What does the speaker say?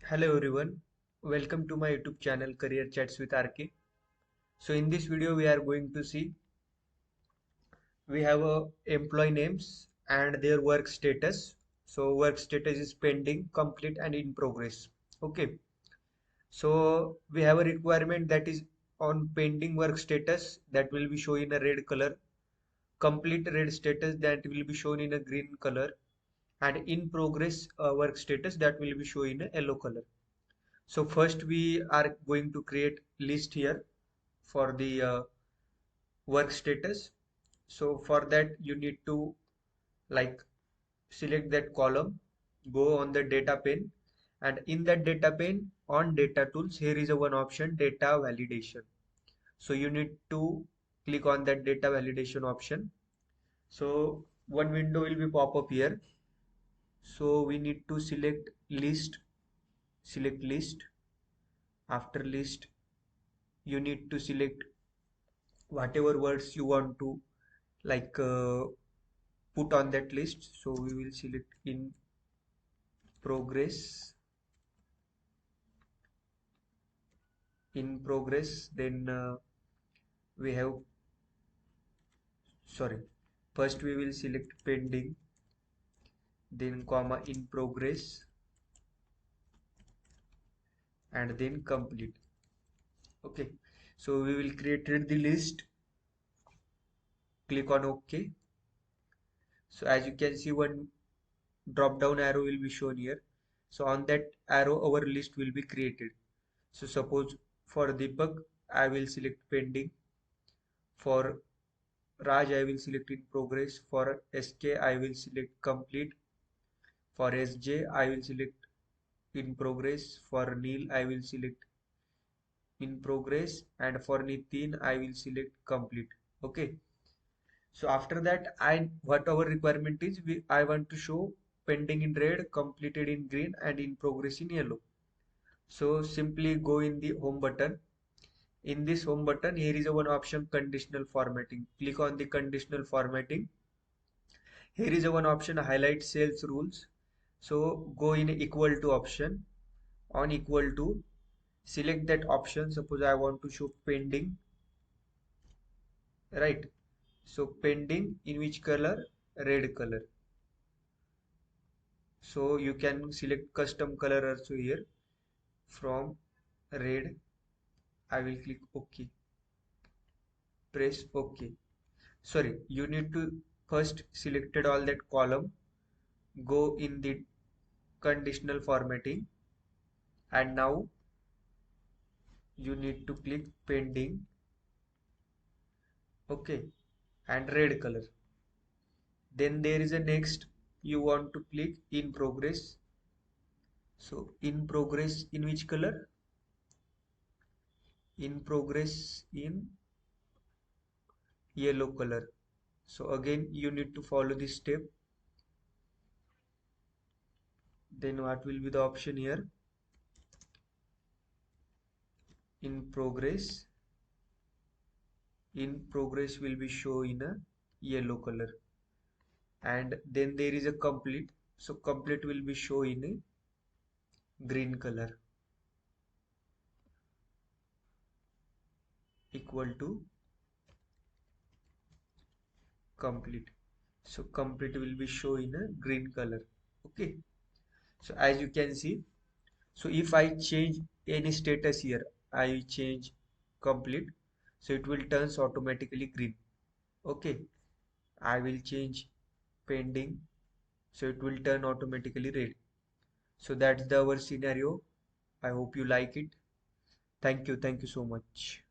Hello everyone, welcome to my YouTube channel Career Chats with RK. So in this video we are going to see we have employee names and their work status. So work status is pending, complete and in progress. Okay. So we have a requirement that is on pending work status that will be shown in a red color, complete red status that will be shown in a green color, and in progress work status that will be shown in a yellow color. So first we are going to create list here for the work status. So for that you need to like select that column, go on the data pane, and in that data pane on data tools here is a one option, data validation. So you need to click on that data validation option. So one window will be pop up here. So we need to select list. After list you need to select whatever words you want to like put on that list. So we will select in progress, then we have, sorry, first we will select pending, then comma in progress, and then complete. Okay, so we will create the list, click on OK. So as you can see, one drop down arrow will be shown here. So on that arrow our list will be created. So suppose for Deepak I will select pending, for Raj I will select in progress, for SK I will select complete, for SJ I will select in progress, for Neil I will select in progress, and for Nitin I will select complete. Okay, so after that I what our requirement is, I want to show pending in red, completed in green, and in progress in yellow. So simply go in the home button. In this home button here is a one option, conditional formatting. Click on the conditional formatting. Here is a one option, highlight sales rules. So go in equal to option. On equal to, select that option. Suppose I want to show pending, right? So pending in which color? Red color. So you can select custom color also here. From red I will click OK. Press OK. Sorry, you need to first selected all that column, go in the conditional formatting, and now you need to click pending, okay, and red color. Then there is a next, you want to click in progress. So in progress in which color? In progress in yellow color. So again you need to follow this step. Then what will be the option here? In progress will be shown in a yellow color, and then there is a complete. So complete will be shown in a green color, equal to complete. So complete will be shown in a green color. Okay, so as you can see, so if I change any status here, I change complete, so it will turns automatically green. Okay, I will change pending, so it will turn automatically red. So that's the our scenario. I hope you like it. Thank you so much.